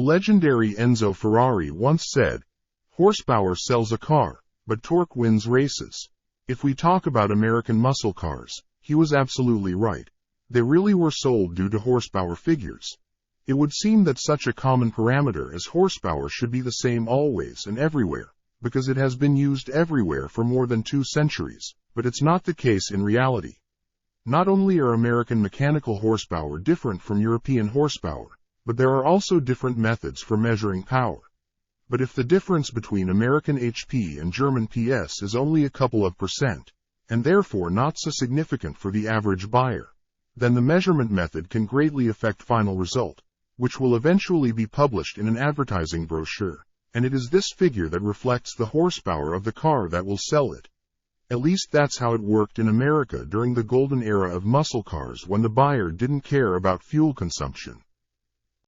legendary Enzo Ferrari once said, "Horsepower sells a car, but torque wins races." If we talk about American muscle cars, he was absolutely right. They really were sold due to horsepower figures. It would seem that such a common parameter as horsepower should be the same always and everywhere, because it has been used everywhere for more than 2 centuries, but it's not the case in reality. Not only are American mechanical horsepower different from European horsepower, but there are also different methods for measuring power. But if the difference between American HP and German PS is only a couple of percent, and therefore not so significant for the average buyer, then the measurement method can greatly affect final result, which will eventually be published in an advertising brochure, and it is this figure that reflects the horsepower of the car that will sell it. At least that's how it worked in America during the golden era of muscle cars when the buyer didn't care about fuel consumption.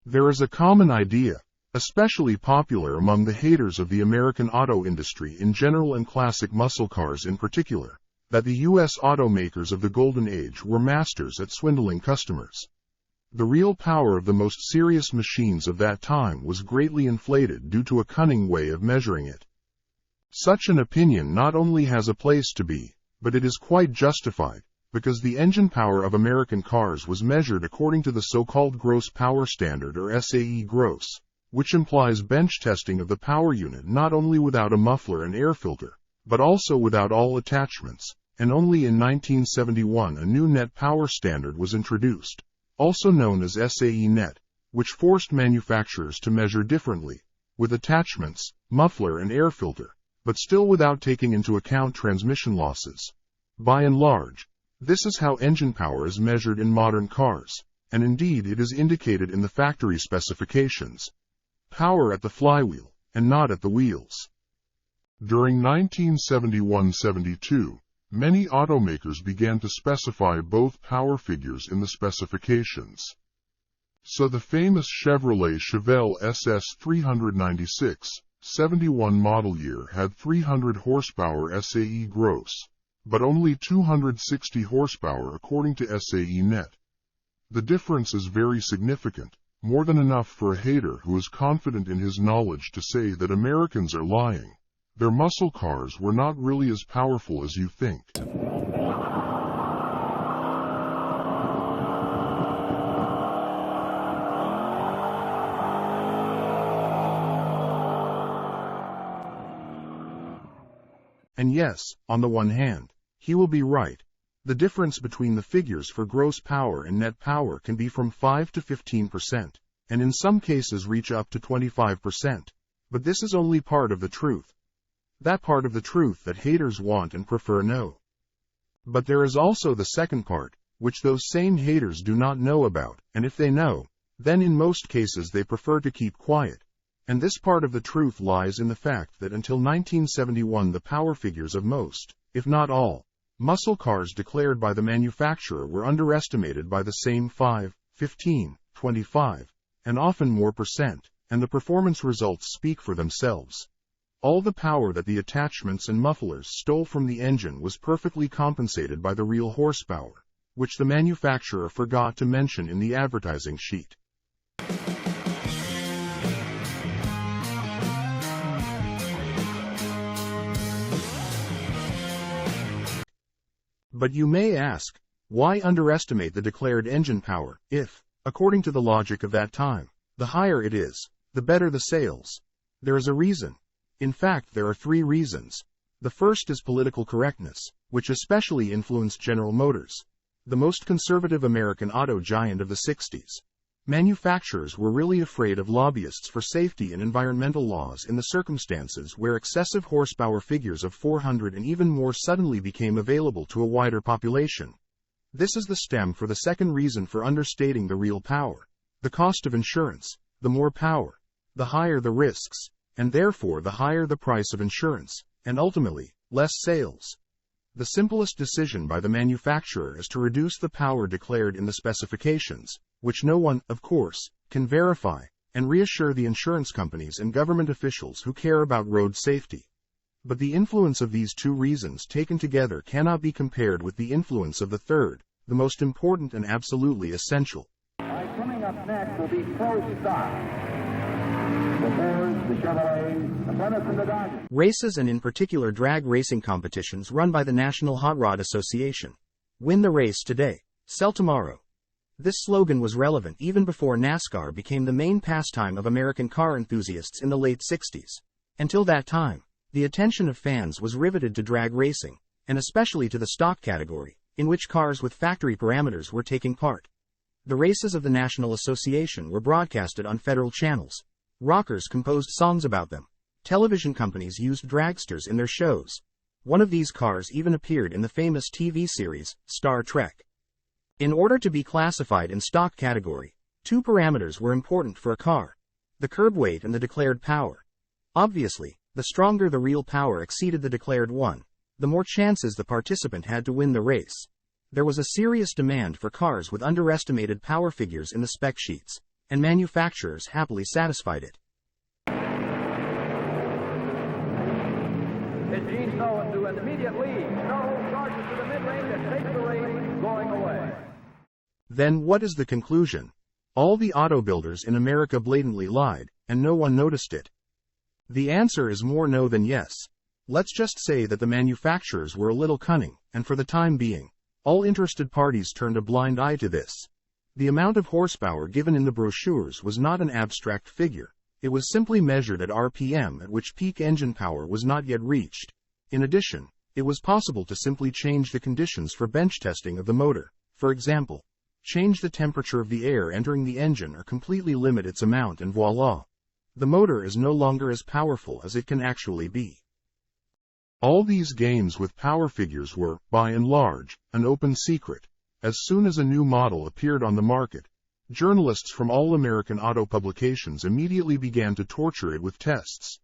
There is a common idea, especially popular among the haters of the American auto industry in general and classic muscle cars in particular, that the U.S. automakers of the golden age were masters at swindling customers. The real power of the most serious machines of that time was greatly inflated due to a cunning way of measuring it. Such an opinion not only has a place to be, but it is quite justified, because the engine power of American cars was measured according to the so-called gross power standard or SAE gross, which implies bench testing of the power unit not only without a muffler and air filter, but also without all attachments, and only in 1971 a new net power standard was introduced, also known as SAE net, which forced manufacturers to measure differently, with attachments, muffler and air filter, but still without taking into account transmission losses. By and large, this is how engine power is measured in modern cars, and indeed it is indicated in the factory specifications. Power at the flywheel, and not at the wheels. During 1971-72, many automakers began to specify both power figures in the specifications. So the famous Chevrolet Chevelle SS 396, 71 model year had 300 horsepower SAE gross, but only 260 horsepower according to SAE net. The difference is very significant, more than enough for a hater who is confident in his knowledge to say that Americans are lying. Their muscle cars were not really as powerful as you think. And yes, on the one hand, he will be right. The difference between the figures for gross power and net power can be from 5 to 15%, and in some cases reach up to 25%. But this is only part of the truth. That part of the truth that haters want and prefer know. But there is also the second part, which those same haters do not know about, and if they know, then in most cases they prefer to keep quiet. And this part of the truth lies in the fact that until 1971 the power figures of most, if not all, muscle cars declared by the manufacturer were underestimated by the same 5, 15, 25, and often more percent, and the performance results speak for themselves. All the power that the attachments and mufflers stole from the engine was perfectly compensated by the real horsepower, which the manufacturer forgot to mention in the advertising sheet. But you may ask, why underestimate the declared engine power, if, according to the logic of that time, the higher it is, the better the sales? There is a reason. In fact, there are 3 reasons. The first is political correctness, which especially influenced General Motors, the most conservative American auto giant of the 60s. Manufacturers were really afraid of lobbyists for safety and environmental laws in the circumstances where excessive horsepower figures of 400 and even more suddenly became available to a wider population. This is the stem for the second reason for understating the real power. The cost of insurance. The more power, the higher the risks, and therefore the higher the price of insurance, and ultimately, less sales. The simplest decision by the manufacturer is to reduce the power declared in the specifications, which no one, of course, can verify, and reassure the insurance companies and government officials who care about road safety. But the influence of these 2 reasons taken together cannot be compared with the influence of the third, the most important and absolutely essential. Coming up next will be Pro Stock. Races and in particular drag racing competitions run by the National Hot Rod Association. Win the race today, sell tomorrow. This slogan was relevant even before NASCAR became the main pastime of American car enthusiasts in the late 60s. Until that time, the attention of fans was riveted to drag racing, and especially to the stock category, in which cars with factory parameters were taking part. The races of the National Association were broadcasted on federal channels. Rockers composed songs about them. Television companies used dragsters in their shows. One of these cars even appeared in the famous TV series, Star Trek. In order to be classified in stock category, two parameters were important for a car: the curb weight and the declared power. Obviously, the stronger the real power exceeded the declared one, the more chances the participant had to win the race. There was a serious demand for cars with underestimated power figures in the spec sheets, and manufacturers happily satisfied it. It's Gene Snow into an immediate lead. Snow charges to the mid-lane and takes the race, going away. Then what is the conclusion? All the auto builders in America blatantly lied, and no one noticed it. The answer is more no than yes. Let's just say that the manufacturers were a little cunning, and for the time being, all interested parties turned a blind eye to this. The amount of horsepower given in the brochures was not an abstract figure. It was simply measured at RPM at which peak engine power was not yet reached. In addition, it was possible to simply change the conditions for bench testing of the motor. For example, change the temperature of the air entering the engine or completely limit its amount and voila! The motor is no longer as powerful as it can actually be. All these games with power figures were, by and large, an open secret. As soon as a new model appeared on the market, journalists from all American auto publications immediately began to torture it with tests.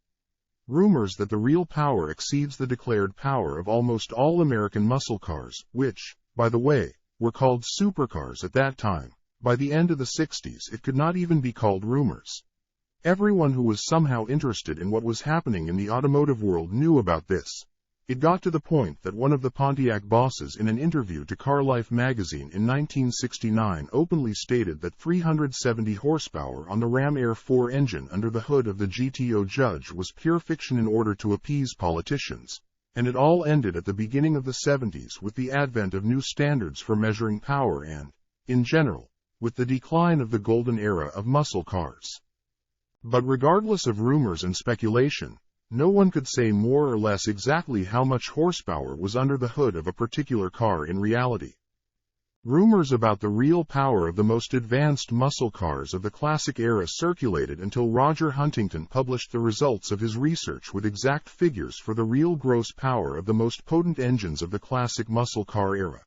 Rumors that the real power exceeds the declared power of almost all American muscle cars, which, by the way, were called supercars at that time. By the end of the 60s, it could not even be called rumors. Everyone who was somehow interested in what was happening in the automotive world knew about this. It got to the point that one of the Pontiac bosses in an interview to Car Life magazine in 1969 openly stated that 370 horsepower on the Ram Air 4 engine under the hood of the GTO Judge was pure fiction in order to appease politicians. And it all ended at the beginning of the 70s with the advent of new standards for measuring power and, in general, with the decline of the golden era of muscle cars. But regardless of rumors and speculation, no one could say more or less exactly how much horsepower was under the hood of a particular car in reality. Rumors about the real power of the most advanced muscle cars of the classic era circulated until Roger Huntington published the results of his research with exact figures for the real gross power of the most potent engines of the classic muscle car era.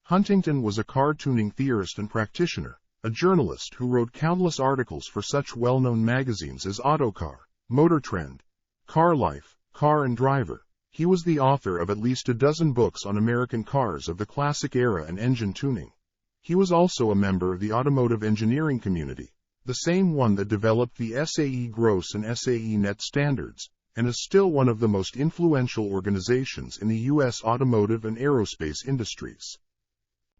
Huntington was a car tuning theorist and practitioner, a journalist who wrote countless articles for such well-known magazines as Autocar, Motor Trend, Car Life, Car and Driver. He was the author of at least a dozen books on American cars of the classic era and engine tuning. He was also a member of the automotive engineering community, the same one that developed the SAE Gross and SAE Net standards, and is still one of the most influential organizations in the U.S. automotive and aerospace industries.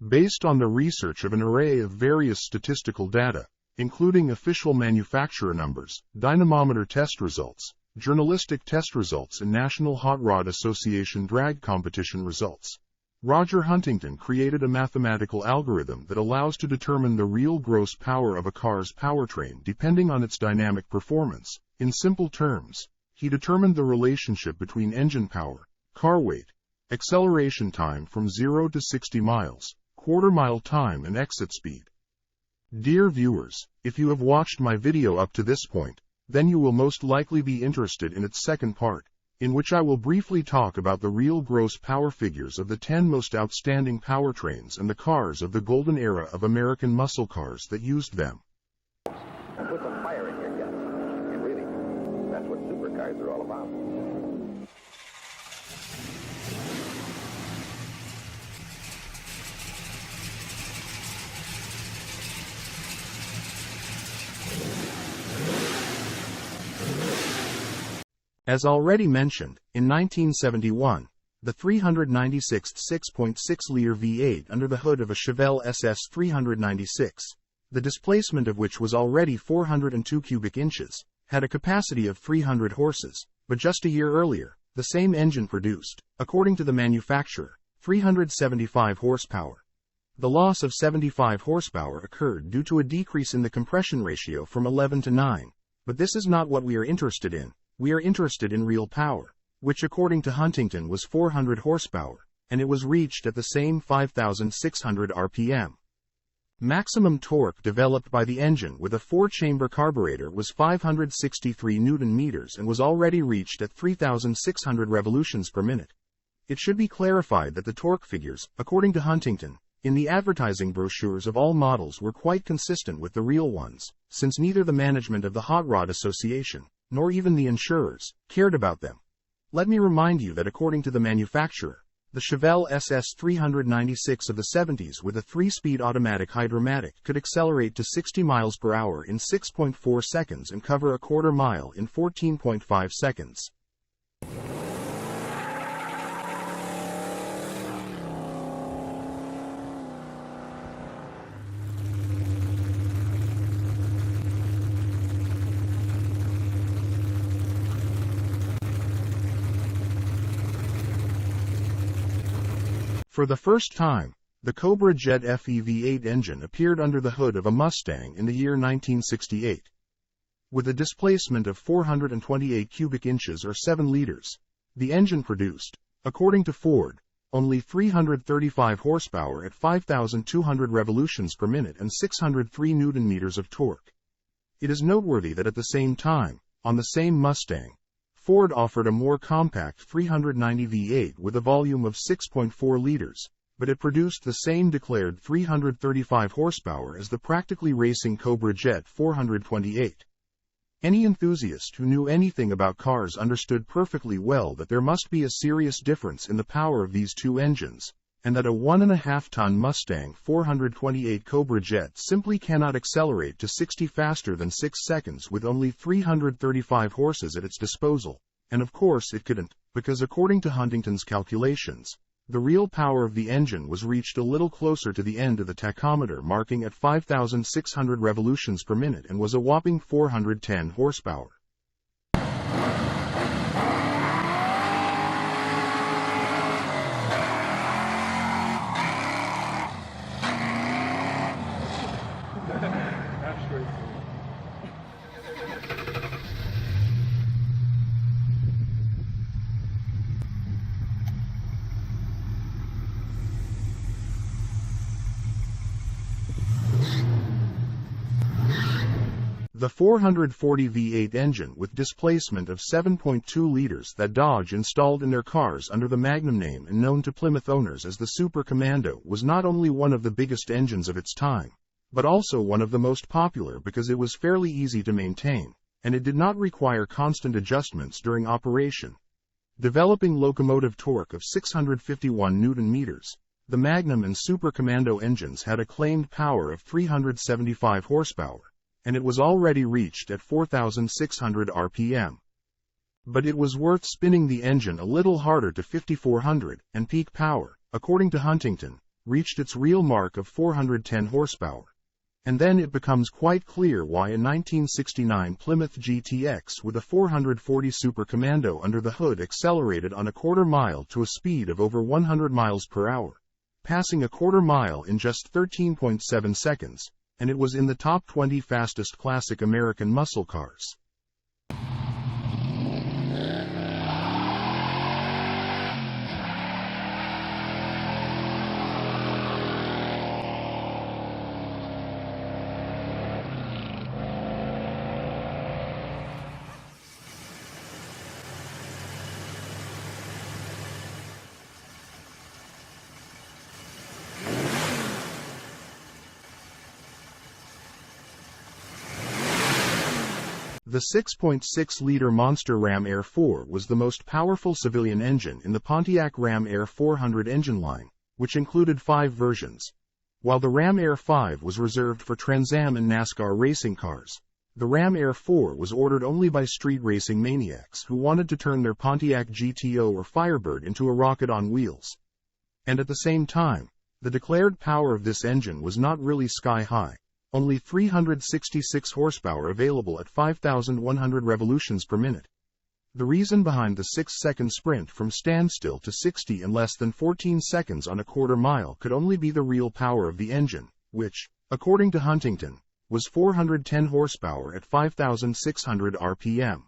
Based on the research of an array of various statistical data, including official manufacturer numbers, dynamometer test results, journalistic test results and National Hot Rod Association drag competition results, Roger Huntington created a mathematical algorithm that allows to determine the real gross power of a car's powertrain depending on its dynamic performance. In simple terms, he determined the relationship between engine power, car weight, acceleration time from 0 to 60 miles, quarter-mile time and exit speed. Dear viewers, if you have watched my video up to this point, then you will most likely be interested in its second part, in which I will briefly talk about the real gross power figures of the 10 most outstanding powertrains and the cars of the golden era of American muscle cars that used them. Put some fire in your gun. And really, that's what supercars are all about. As already mentioned, in 1971, the 396th 6.6-liter V8 under the hood of a Chevelle SS 396, the displacement of which was already 402 cubic inches, had a capacity of 300 horses, but just a year earlier, the same engine produced, according to the manufacturer, 375 horsepower. The loss of 75 horsepower occurred due to a decrease in the compression ratio from 11 to 9, but this is not what we are interested in. We are interested in real power, which according to Huntington was 400 horsepower, and it was reached at the same 5,600 RPM. Maximum torque developed by the engine with a 4-chamber carburetor was 563 Nm and was already reached at 3,600 revolutions per minute. It should be clarified that the torque figures, according to Huntington, in the advertising brochures of all models were quite consistent with the real ones, since neither the management of the Hot Rod Association, nor even the insurers, cared about them. Let me remind you that according to the manufacturer, the Chevelle SS 396 of the 70s with a 3-speed automatic Hydromatic could accelerate to 60 miles per hour in 6.4 seconds and cover a quarter mile in 14.5 seconds. For the first time, the Cobra Jet FEV8 engine appeared under the hood of a Mustang in the year 1968. With a displacement of 428 cubic inches or 7 liters, the engine produced, according to Ford, only 335 horsepower at 5,200 revolutions per minute and 603 Nm of torque. It is noteworthy that at the same time, on the same Mustang, Ford offered a more compact 390 V8 with a volume of 6.4 liters, but it produced the same declared 335 horsepower as the practically racing Cobra Jet 428. Any enthusiast who knew anything about cars understood perfectly well that there must be a serious difference in the power of these two engines, and that a 1.5-ton Mustang 428 Cobra Jet simply cannot accelerate to 60 faster than 6 seconds with only 335 horses at its disposal, and of course it couldn't, because according to Huntington's calculations, the real power of the engine was reached a little closer to the end of the tachometer marking at 5,600 revolutions per minute and was a whopping 410 horsepower. The 440 V8 engine with displacement of 7.2 liters that Dodge installed in their cars under the Magnum name and known to Plymouth owners as the Super Commando was not only one of the biggest engines of its time, but also one of the most popular because it was fairly easy to maintain, and it did not require constant adjustments during operation. Developing locomotive torque of 651 Nm, the Magnum and Super Commando engines had a claimed power of 375 horsepower, and it was already reached at 4,600 RPM. But it was worth spinning the engine a little harder to 5,400, and peak power, according to Huntington, reached its real mark of 410 horsepower. And then it becomes quite clear why a 1969 Plymouth GTX with a 440 Super Commando under the hood accelerated on a quarter mile to a speed of over 100 miles per hour, passing a quarter mile in just 13.7 seconds, and it was in the top 20 fastest classic American muscle cars. The 6.6-liter Monster Ram Air 4 was the most powerful civilian engine in the Pontiac Ram Air 400 engine line, which included 5 versions. While the Ram Air 5 was reserved for Trans Am and NASCAR racing cars, the Ram Air 4 was ordered only by street racing maniacs who wanted to turn their Pontiac GTO or Firebird into a rocket on wheels. And at the same time, the declared power of this engine was not really sky high. only 366 horsepower available at 5,100 revolutions per minute. The reason behind the 6-second sprint from standstill to 60 in less than 14 seconds on a quarter mile could only be the real power of the engine, which, according to Huntington, was 410 horsepower at 5,600 RPM.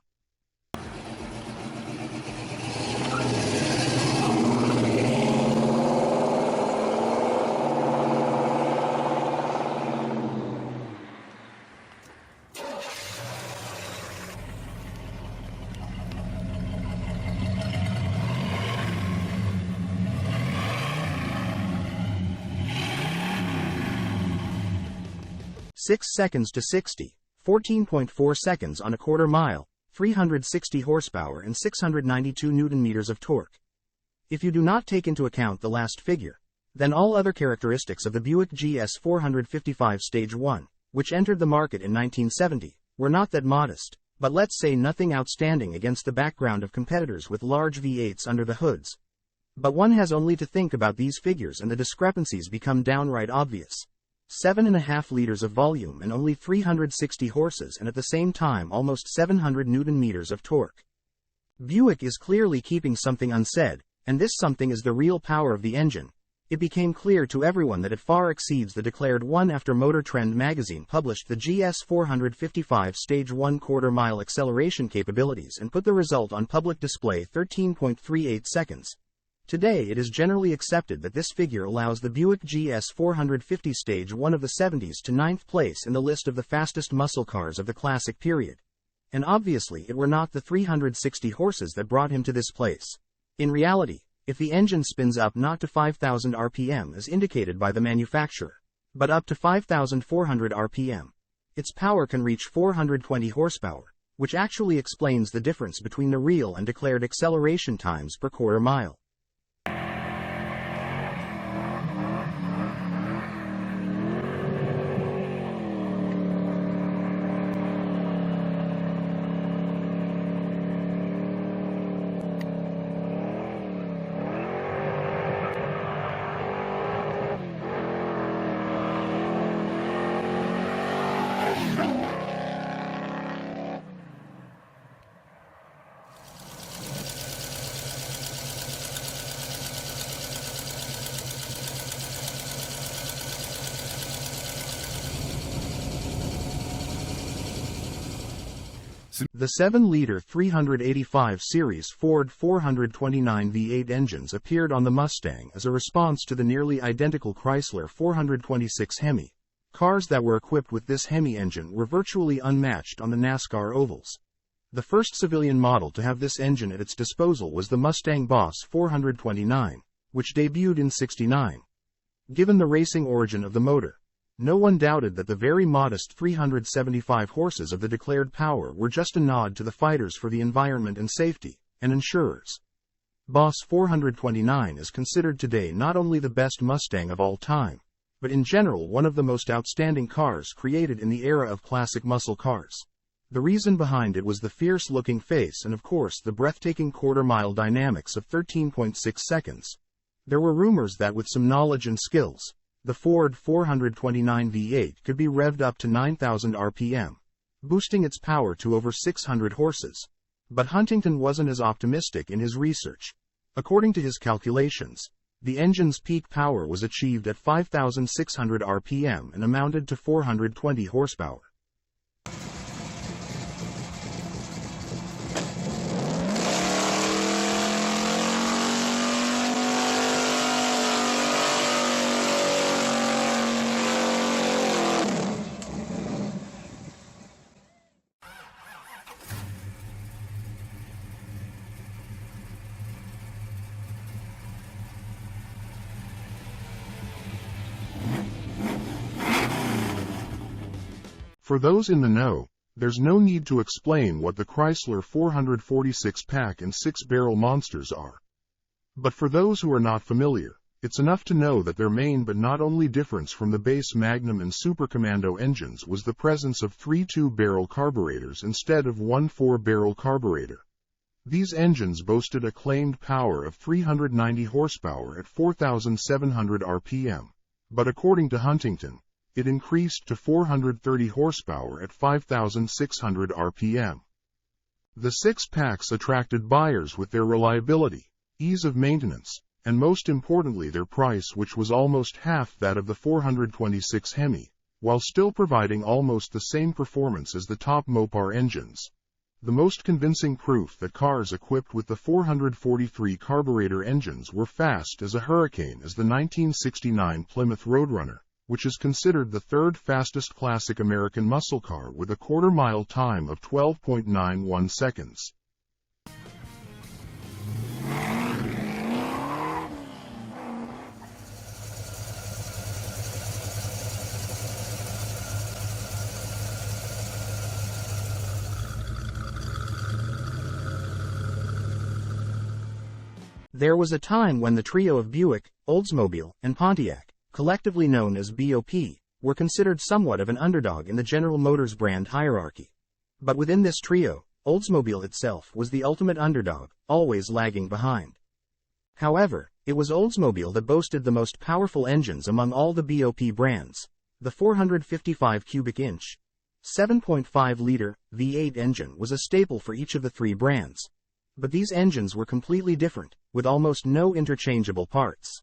Six seconds to 60, 14.4 seconds on a quarter mile, 360 horsepower and 692 Newton-meters of torque. If you do not take into account the last figure, then all other characteristics of the Buick GS 455 Stage 1, which entered the market in 1970, were not that modest, but let's say nothing outstanding against the background of competitors with large V8s under the hoods. But one has only to think about these figures and the discrepancies become downright obvious. 7.5 liters of volume and only 360 horses, and at the same time almost 700 Newton-meters of torque. Buick is clearly keeping something unsaid, and this something is the real power of the engine. It became clear to everyone that it far exceeds the declared one after Motor Trend magazine published the GS 455 Stage 1 quarter-mile acceleration capabilities and put the result on public display 13.38 seconds. Today it is generally accepted that this figure allows the Buick GS 450 Stage 1 of the 70s to 9th place in the list of the fastest muscle cars of the classic period. And obviously it were not the 360 horses that brought him to this place. In reality, if the engine spins up not to 5,000 RPM as indicated by the manufacturer, but up to 5,400 RPM, its power can reach 420 horsepower, which actually explains the difference between the real and declared acceleration times per quarter mile. The 7-liter 385 series Ford 429 V8 engines appeared on the Mustang as a response to the nearly identical Chrysler 426 Hemi. Cars that were equipped with this Hemi engine were virtually unmatched on the NASCAR ovals. The first civilian model to have this engine at its disposal was the Mustang Boss 429, which debuted in '69. Given the racing origin of the motor, no one doubted that the very modest 375 horses of the declared power were just a nod to the fighters for the environment and safety, and insurers. Boss 429 is considered today not only the best Mustang of all time, but in general one of the most outstanding cars created in the era of classic muscle cars. The reason behind it was the fierce-looking face and of course the breathtaking quarter-mile dynamics of 13.6 seconds. There were rumors that with some knowledge and skills, the Ford 429 V8 could be revved up to 9,000 RPM, boosting its power to over 600 horses. But Huntington wasn't as optimistic in his research. According to his calculations, the engine's peak power was achieved at 5,600 RPM and amounted to 420 horsepower. For those in the know, there's no need to explain what the Chrysler 446 pack and 6-barrel monsters are. But for those who are not familiar, it's enough to know that their main but not only difference from the base Magnum and Super Commando engines was the presence of 3 2-barrel carburetors instead of 1 4-barrel carburetor. These engines boasted a claimed power of 390 horsepower at 4,700 RPM, but according to Huntington, It increased to 430 horsepower at 5,600 RPM. The six-packs attracted buyers with their reliability, ease of maintenance, and most importantly their price, which was almost half that of the 426 Hemi, while still providing almost the same performance as the top Mopar engines. The most convincing proof that cars equipped with the 443 carburetor engines were fast as a hurricane is the 1969 Plymouth Roadrunner, which is considered the third fastest classic American muscle car with a quarter-mile time of 12.91 seconds. There was a time when the trio of Buick, Oldsmobile, and Pontiac, collectively known as BOP, were considered somewhat of an underdog in the General Motors brand hierarchy. But within this trio, Oldsmobile itself was the ultimate underdog, always lagging behind. However, it was Oldsmobile that boasted the most powerful engines among all the BOP brands. The 455 cubic inch, 7.5-liter V8 engine was a staple for each of the three brands. But these engines were completely different, with almost no interchangeable parts.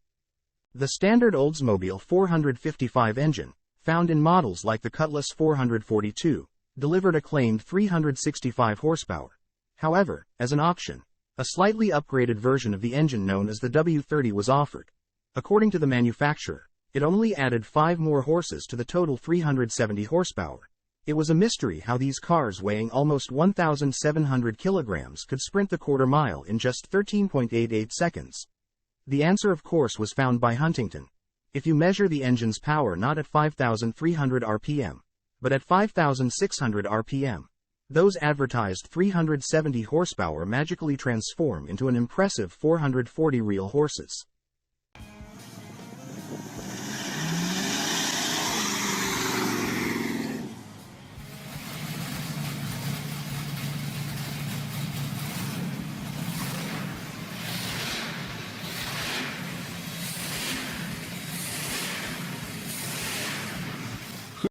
The standard Oldsmobile 455 engine, found in models like the Cutlass 442, delivered a claimed 365 horsepower. However, as an option, a slightly upgraded version of the engine known as the W30 was offered. According to the manufacturer, it only added 5 more horses to the total 370 horsepower. It was a mystery how these cars weighing almost 1,700 kilograms could sprint the quarter mile in just 13.88 seconds. The answer, of course, was found by Huntington. If you measure the engine's power not at 5,300 RPM, but at 5,600 RPM, those advertised 370 horsepower magically transform into an impressive 440 real horses.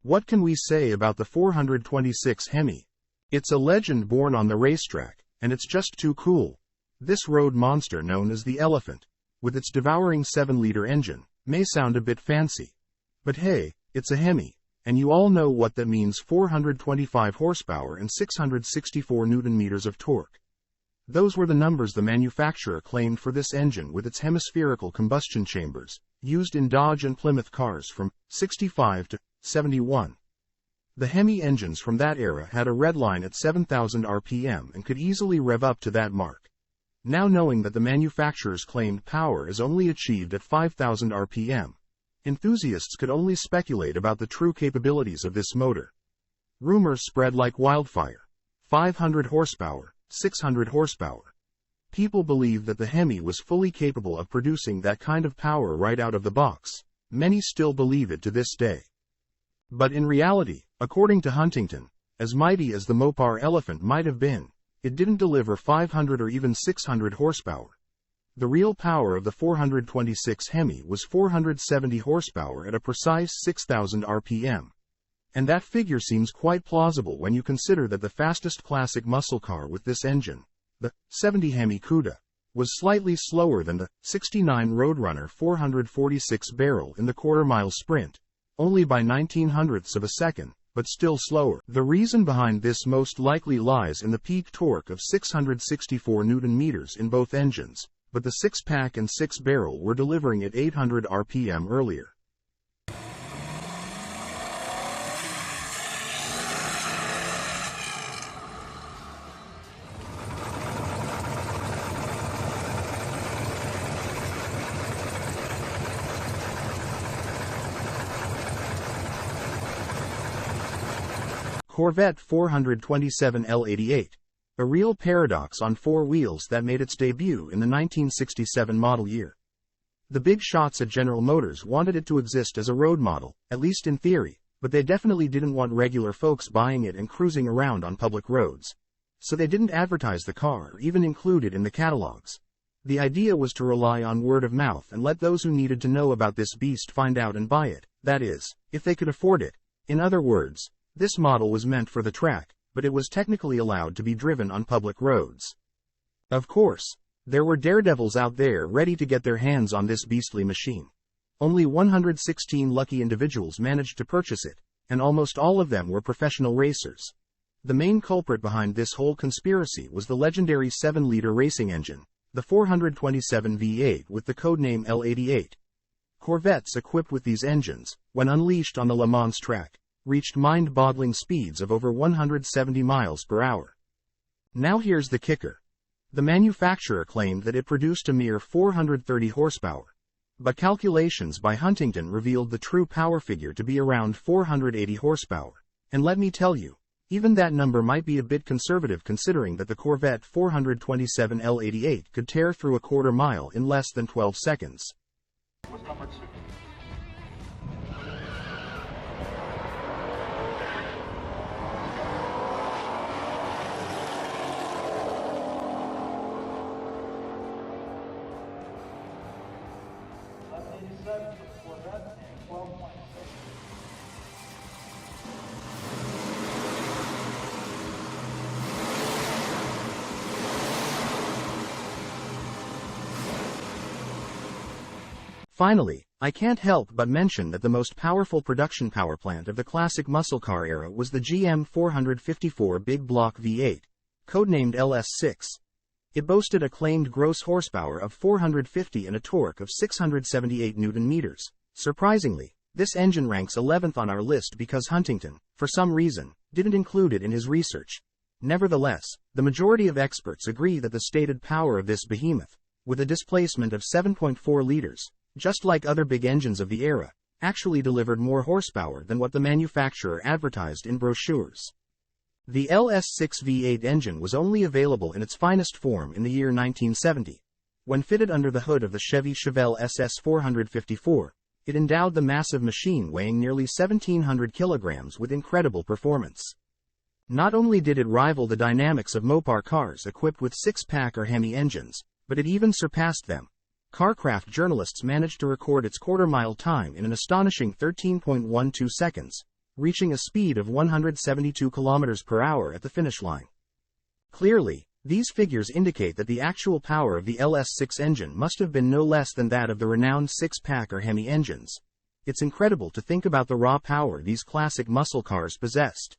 What can we say about the 426 Hemi? It's a legend born on the racetrack, and it's just too cool. This road monster known as the Elephant, with its devouring 7-liter engine, may sound a bit fancy. But hey, it's a Hemi, and you all know what that means: 425 horsepower and 664 Newton-meters of torque. Those were the numbers the manufacturer claimed for this engine with its hemispherical combustion chambers, used in Dodge and Plymouth cars from 65 to 71. The Hemi engines from that era had a red line at 7,000 RPM and could easily rev up to that mark. Now, knowing that the manufacturer's claimed power is only achieved at 5,000 RPM, enthusiasts could only speculate about the true capabilities of this motor. Rumors spread like wildfire. 500 horsepower, 600 horsepower. People believed that the Hemi was fully capable of producing that kind of power right out of the box. Many still believe it to this day. But in reality, according to Huntington, as mighty as the Mopar Elephant might have been, it didn't deliver 500 or even 600 horsepower. The real power of the 426 Hemi was 470 horsepower at a precise 6,000 RPM. And that figure seems quite plausible when you consider that the fastest classic muscle car with this engine, the 70 Hemi Cuda, was slightly slower than the 69 Roadrunner 446 barrel in the quarter-mile sprint, only by 19/100ths of a second, but still slower. The reason behind this most likely lies in the peak torque of 664 Newton-meters in both engines, but the 6-pack and 6-barrel were delivering at 800 RPM earlier. Corvette 427 L88, a real paradox on 4 wheels that made its debut in the 1967 model year. The big shots at General Motors wanted it to exist as a road model, at least in theory, but they definitely didn't want regular folks buying it and cruising around on public roads. So they didn't advertise the car or even include it in the catalogs. The idea was to rely on word of mouth and let those who needed to know about this beast find out and buy it, That is, if they could afford it. In other words, this model was meant for the track, but it was technically allowed to be driven on public roads. Of course, there were daredevils out there ready to get their hands on this beastly machine. Only 116 lucky individuals managed to purchase it, and almost all of them were professional racers. The main culprit behind this whole conspiracy was the legendary 7-liter racing engine, the 427 V8 with the codename L88. Corvettes equipped with these engines, when unleashed on the Le Mans track, reached mind-boggling speeds of over 170 miles per hour. Now here's the kicker. The manufacturer claimed that it produced a mere 430 horsepower. But calculations by Huntington revealed the true power figure to be around 480 horsepower. And let me tell you, even that number might be a bit conservative considering that the Corvette 427 L88 could tear through a quarter mile in less than 12 seconds. Finally, I can't help but mention that the most powerful production power plant of the classic muscle car era was the GM 454 Big Block V8, codenamed LS6. It boasted a claimed gross horsepower of 450 and a torque of 678 Nm. Surprisingly, this engine ranks 11th on our list because Huntington, for some reason, didn't include it in his research. Nevertheless, the majority of experts agree that the stated power of this behemoth, with a displacement of 7.4 liters, just like other big engines of the era, actually delivered more horsepower than what the manufacturer advertised in brochures. The LS6 V8 engine was only available in its finest form in the year 1970. When fitted under the hood of the Chevy Chevelle SS 454, it endowed the massive machine weighing nearly 1,700 kilograms with incredible performance. Not only did it rival the dynamics of Mopar cars equipped with 6-pack or Hemi engines, but it even surpassed them. Carcraft journalists managed to record its quarter-mile time in an astonishing 13.12 seconds, reaching a speed of 172 km per hour at the finish line. Clearly, these figures indicate that the actual power of the LS6 engine must have been no less than that of the renowned 6-pack or Hemi engines. It's incredible to think about the raw power these classic muscle cars possessed.